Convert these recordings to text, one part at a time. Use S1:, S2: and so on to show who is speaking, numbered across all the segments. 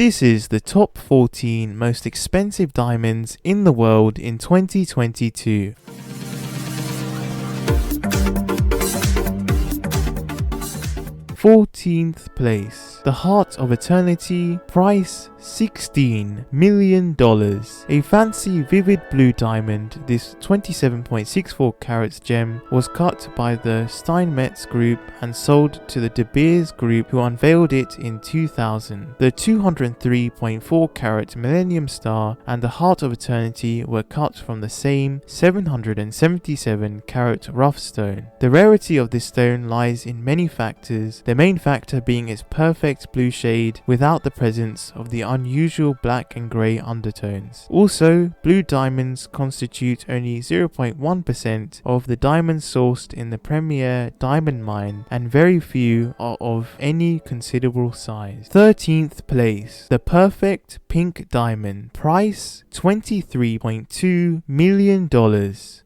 S1: This is the top 14 most expensive diamonds in the world in 2022. 14th place, the Heart of Eternity, price $16 million. A fancy vivid blue diamond, this 27.64 carats gem was cut by the Steinmetz group and sold to the De Beers group, who unveiled it in 2000. The 203.4 carat Millennium Star and the Heart of Eternity were cut from the same 777 carat rough stone. The rarity of this stone lies in many factors, the main factor being its perfect blue shade without the presence of the unusual black and grey undertones. Also, blue diamonds constitute only 0.1% of the diamonds sourced in the premier diamond mine, and very few are of any considerable size. 13th place, the perfect pink diamond, price $23.2 million.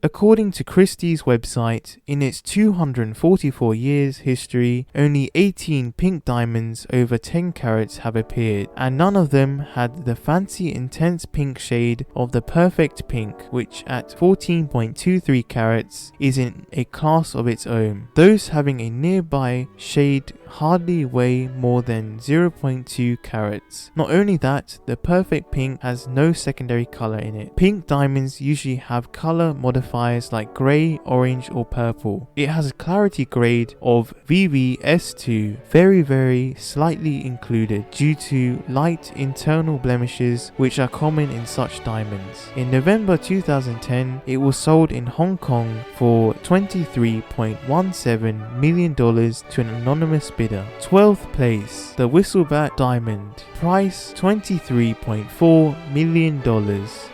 S1: According to Christie's website, in its 244 years history, only 18 pink diamonds over 10 carats have appeared, and none of them had the fancy intense pink shade of the perfect pink, which at 14.23 carats is in a class of its own. Those having a nearby shade hardly weigh more than 0.2 carats. Not only that, the perfect pink has no secondary color in it. Pink diamonds usually have color modifiers like grey, orange or purple. It has a clarity grade of VVS2, very slightly included due to light internal blemishes which are common in such diamonds. In November 2010, it was sold in Hong Kong for $23.17 million to an anonymous bidder. 12th place, the Whistlebat Diamond, price $23.4 million.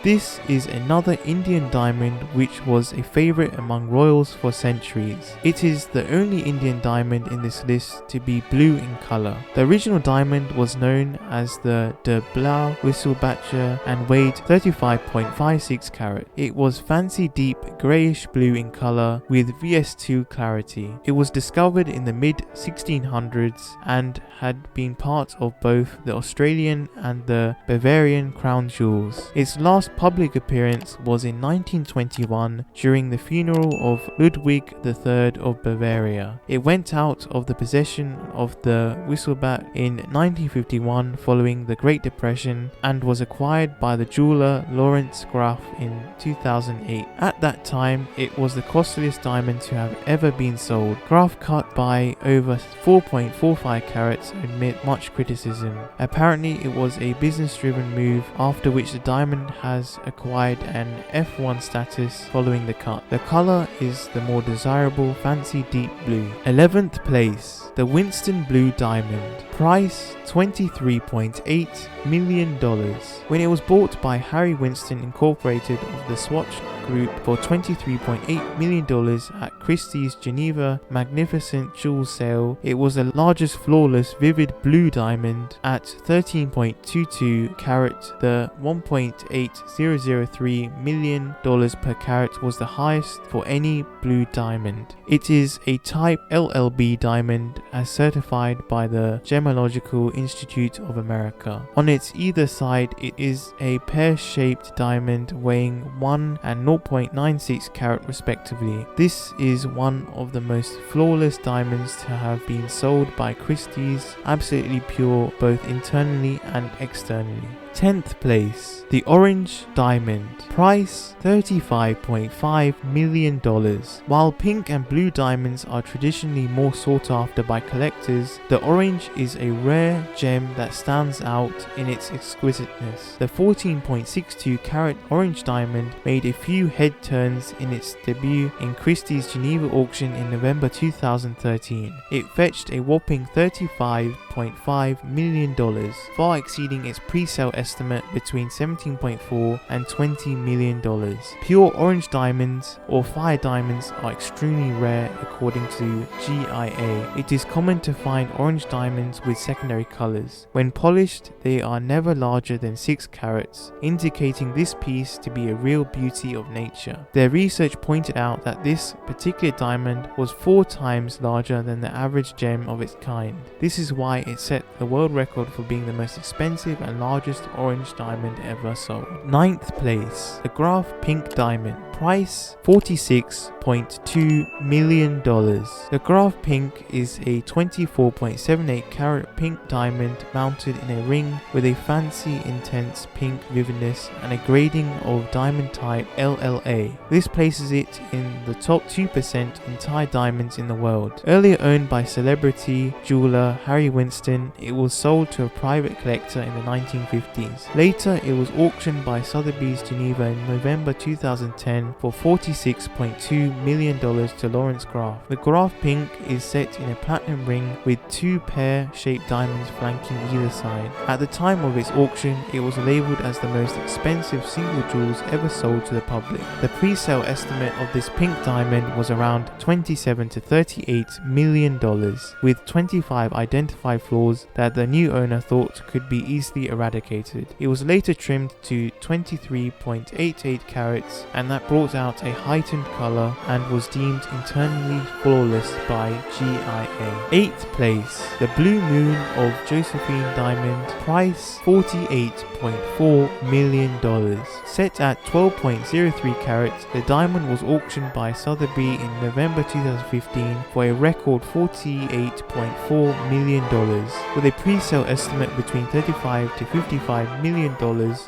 S1: This is another Indian diamond which was a favorite among royals for centuries. It is the only Indian diamond in this list to be blue in color. The original diamond was known as the De Blau Whistlebatcher and weighed 35.56 carat. It was fancy deep greyish blue in color with VS2 clarity. It was discovered in the mid 1600s and had been part of both the Australian and the Bavarian crown jewels. Its last public appearance was in 1921 during the funeral of Ludwig III of Bavaria. It went out of the possession of the Whistlebat in 1951 following the Great Depression and was acquired by the jeweler Lawrence Graf in 2008. At that time, it was the costliest diamond to have ever been sold. Graf cut by over 4.45 carats amid much criticism. Apparently, it was a business-driven move, after which the diamond has acquired an F1 status following the cut. The color is the more desirable fancy deep blue. 11th place, the Winston Blue Diamond, price $23.8 million. When it was bought by Harry Winston Incorporated of the Swatch Group for $23.8 million at Christie's Geneva Magnificent Jewel Sale, it was the largest flawless vivid blue diamond at 13.22 carat. The $1.8003 million per carat was the highest for any blue diamond. It is a type LLB diamond as certified by the Gemological Institute of America. On its either side, it is a pear-shaped diamond weighing 1 and 0.96 carat respectively. This is one of the most flawless diamonds to have been sold by Christie's, absolutely pure both internally and externally. 10th place, the Orange Diamond, price $35.5 million. While pink and blue diamonds are traditionally more sought after by collectors, the orange is a rare gem that stands out in its exquisiteness. The 14.62 carat orange diamond made a few head turns in its debut in Christie's Geneva auction in November 2013. It fetched a whopping $35.5 million, far exceeding its pre-sale estimate between $17.4 and $20 million. Pure orange diamonds or fire diamonds are extremely rare according to GIA. It is common to find orange diamonds with secondary colors. When polished, they are never larger than 6 carats, indicating this piece to be a real beauty of nature. Their research pointed out that this particular diamond was 4 times larger than the average gem of its kind. This is why it set the world record for being the most expensive and largest orange diamond ever sold. 9th place, the Graf Pink Diamond. Price $46.2 million. The Graf Pink is a 24.78 carat pink diamond mounted in a ring with a fancy intense pink vividness and a grading of diamond type LLA. This places it in the top 2% entire diamonds in the world. Earlier owned by celebrity jeweler Harry Winston, it was sold to a private collector in the 1950s. Later, it was auctioned by Sotheby's Geneva in November 2010 for $46.2 million to Lawrence Graf. The Graf Pink is set in a platinum ring with 2 pear-shaped diamonds flanking either side. At the time of its auction, it was labeled as the most expensive single jewels ever sold to the public. The pre-sale estimate of this pink diamond was around $27 to $38 million, with 25 identified flaws that the new owner thought could be easily eradicated. It was later trimmed to 23.88 carats, and that brought out a heightened color and was deemed internally flawless by GIA. 8th place, the Blue Moon of Josephine Diamond. Price $48.4 million. Set at 12.03 carats, the diamond was auctioned by Sotheby in November 2015 for a record $48.4 million. With a pre-sale estimate between $35 to $55 million,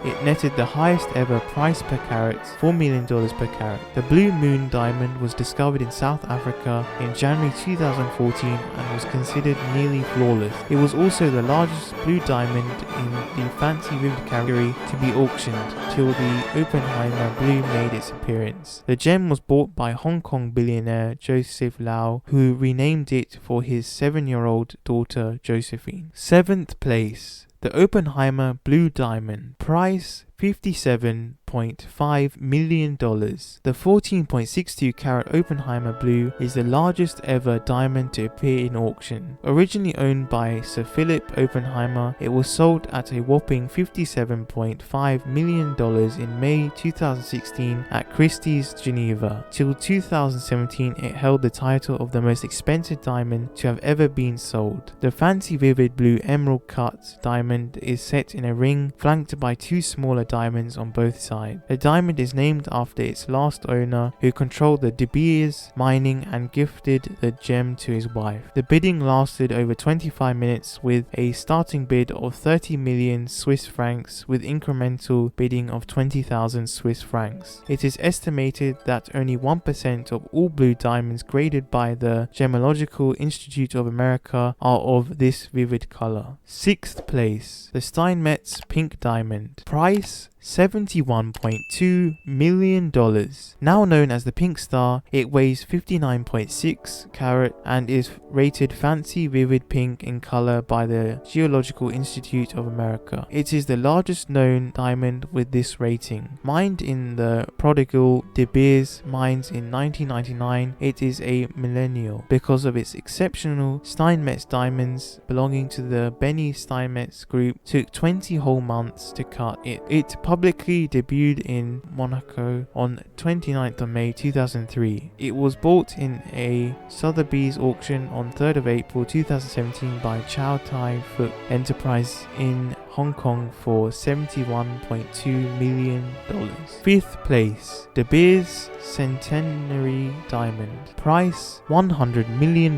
S1: it netted the highest ever price per carat, $4 million per carat. The Blue Moon diamond was discovered in South Africa in January 2014 and was considered nearly flawless. It was also the largest blue diamond in the fancy vivid category to be auctioned till the Oppenheimer Blue made its appearance. The gem was bought by Hong Kong billionaire Joseph Lau, who renamed it for his 7-year-old daughter Josephine. 7th place, the Oppenheimer Blue Diamond. Price $57.5 million. The 14.62 carat Oppenheimer Blue is the largest ever diamond to appear in auction. Originally owned by Sir Philip Oppenheimer, it was sold at a whopping $57.5 million in May 2016 at Christie's Geneva. Till 2017, it held the title of the most expensive diamond to have ever been sold. The fancy vivid blue emerald cut diamond is set in a ring flanked by 2 smaller diamonds on both sides. The diamond is named after its last owner, who controlled the De Beers mining and gifted the gem to his wife. The bidding lasted over 25 minutes with a starting bid of 30 million Swiss francs with incremental bidding of 20,000 Swiss francs. It is estimated that only 1% of all blue diamonds graded by the Gemological Institute of America are of this vivid color. 6th place, the Steinmetz Pink Diamond. Price $71.2 million. Now known as the Pink Star, it weighs 59.6 carat and is rated fancy vivid pink in color by the Geological Institute of America. It is the largest known diamond with this rating. Mined in the prodigal De Beers mines in 1999, it is a millennial because of its exceptional Steinmetz diamonds belonging to the Benny Steinmetz group. Took 20 whole months to cut it. It publicly debuted in Monaco on 29th of May 2003. It was bought in a Sotheby's auction on 3rd of April 2017 by Chow Tai Fook Enterprise in Hong Kong for $71.2 million. 5th place, De Beers Centenary Diamond. Price $100 million.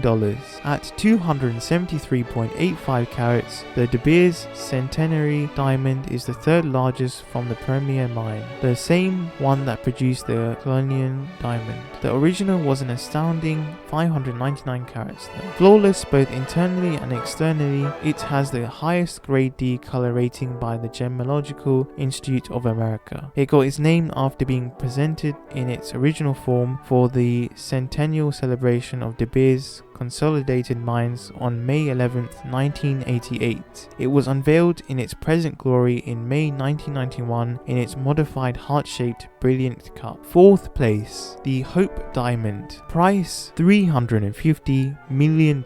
S1: At 273.85 carats, the De Beers Centenary Diamond is the 3rd largest from the Premier mine, the same one that produced the Colonial Diamond. The original was an astounding 599 carats though. Flawless both internally and externally, it has the highest grade D color rating by the Gemological Institute of America. It got its name after being presented in its original form for the Centennial celebration of De Beers Consolidated Mines on May 11, 1988. It was unveiled in its present glory in May 1991 in its modified heart-shaped brilliant cup. 4th place, the Hope Diamond. Price $350 million.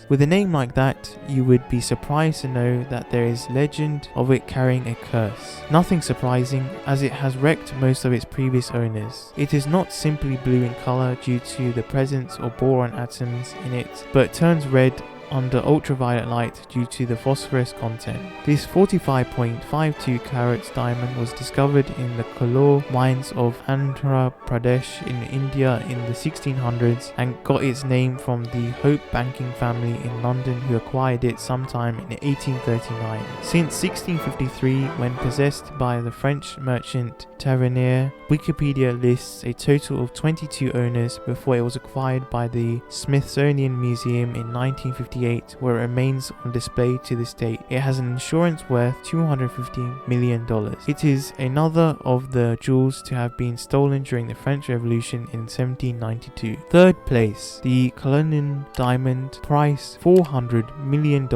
S1: With a name like that, you would be surprised to know that there is legend of it carrying a curse. Nothing surprising, as it has wrecked most of its previous owners. It is not simply blue in color due to the presence of boron atoms in it, but turns red under ultraviolet light due to the phosphorus content. This 45.52 carats diamond was discovered in the Colonial mines of Andhra Pradesh in India in the 1600s and got its name from the Hope banking family in London who acquired it sometime in 1839. Since 1653, when possessed by the French merchant Tavernier, Wikipedia lists a total of 22 owners before it was acquired by the Smithsonian Museum in 1958, where it remains on display to this date. It has an insurance worth $250 million. It is another of the jewels to have been stolen during the French Revolution in 1792. 3rd place, the Colonial Diamond. Price $400 million.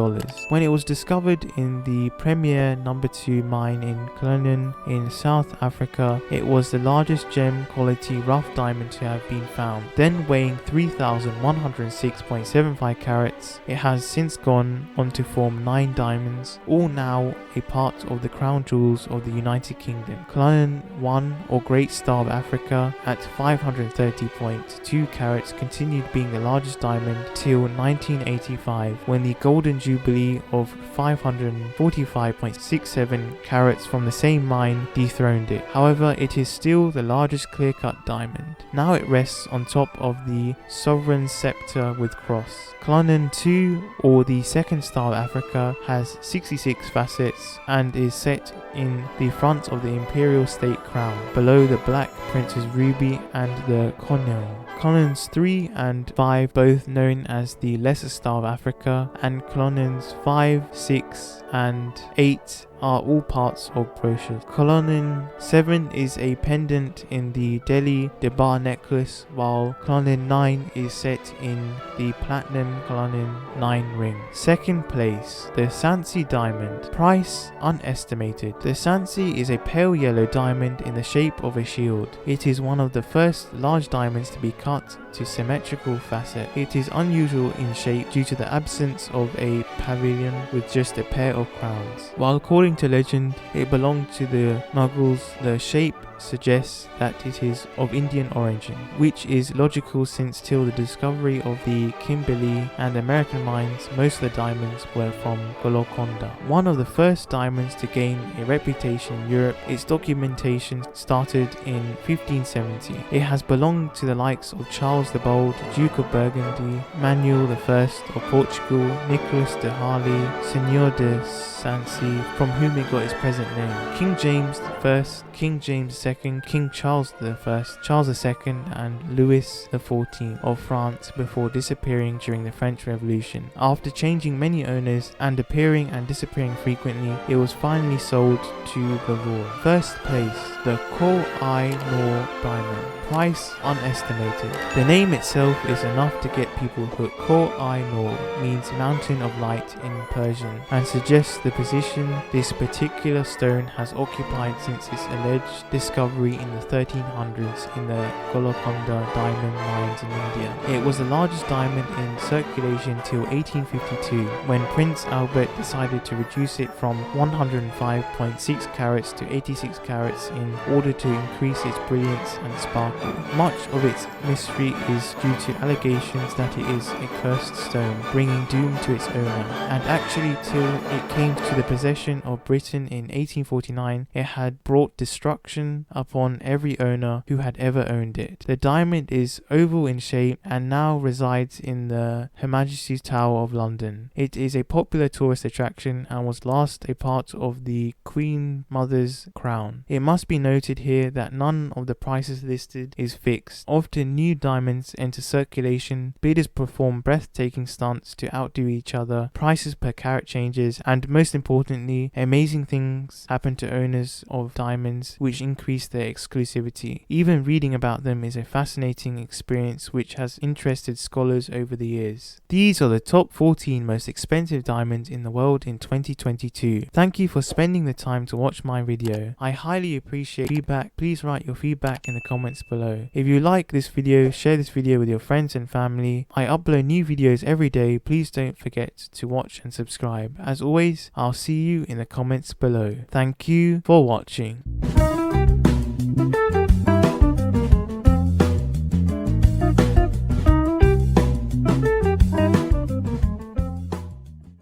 S1: When it was discovered in the premier No. 2 mine in Colonial in South Africa, it was the largest gem quality rough diamond to have been found. Then weighing 3,106.75 carats, it has since gone on to form 9 diamonds, all now a part of the crown jewels of the United Kingdom. Colonial 1, or Great Star of Africa, at 530.2 carats continued being the largest diamond till 1985, when the Golden Jubilee of 545.67 carats from the same mine dethroned it. However, it is still the largest clear-cut diamond. Now it rests on top of the sovereign scepter with cross. Colonial 2, or the Second Star of Africa, has 66 facets and is set in the front of the imperial state crown, below the black prince's ruby and the cornel. Colonials 3 and 5, both known as the Lesser Star of Africa, and Colonials 5, 6 and 8 are all parts of brochures. Colonial 7 is a pendant in the Delhi Debar necklace, while Colonial 9 is set in the platinum Colonial 9 ring. 2nd place, the Sansy Diamond. Price unestimated. The Sansy is a pale yellow diamond in the shape of a shield. It is one of the first large diamonds to be cut to symmetrical facet. It is unusual in shape due to the absence of a pavilion with just a pair of crowns. While according to legend it belonged to the Mughals, the shape suggests that it is of Indian origin, which is logical since till the discovery of the Kimberley and American mines, most of the diamonds were from Golconda. One of the first diamonds to gain a reputation in Europe, its documentation started in 1570. It has belonged to the likes of Charles the Bold, Duke of Burgundy, Manuel I of Portugal, Nicholas de Harley, Senor de Sansy, from whom it got its present name. King James I, King James II, King Charles I, Charles II and Louis XIV of France before disappearing during the French Revolution. After changing many owners and appearing and disappearing frequently, it was finally sold to Bavaria. 1st place, the Koh-i-Noor Diamond. Price unestimated. The name itself is enough to get people hooked. Koh-i-Noor means mountain of light in Persian and suggests the position this particular stone has occupied since its alleged discovery in the 1300s in the Golconda diamond mines in India. It was the largest diamond in circulation till 1852, when Prince Albert decided to reduce it from 105.6 carats to 86 carats in order to increase its brilliance and sparkle. Much of its mystery is due to allegations that it is a cursed stone, bringing doom to its owner, and actually till it came to the possession of Britain in 1849, it had brought destruction upon every owner who had ever owned it. The diamond is oval in shape and now resides in the Her Majesty's Tower of London. It is a popular tourist attraction and was last a part of the Queen Mother's crown. It must be noted here that none of the prices listed is fixed. Often new diamonds enter circulation, bidders perform breathtaking stunts to outdo each other, prices per carat changes, and most importantly, amazing things happen to owners of diamonds which increase increase their exclusivity. Even reading about them is a fascinating experience which has interested scholars over the years. These are the top 14 most expensive diamonds in the world in 2022. Thank you for spending the time to watch my video. I highly appreciate feedback. Please write your feedback in the comments below. If you like this video, share this video with your friends and family. I upload new videos every day. Please don't forget to watch and subscribe. As always, I'll see you in the comments below. Thank you for watching.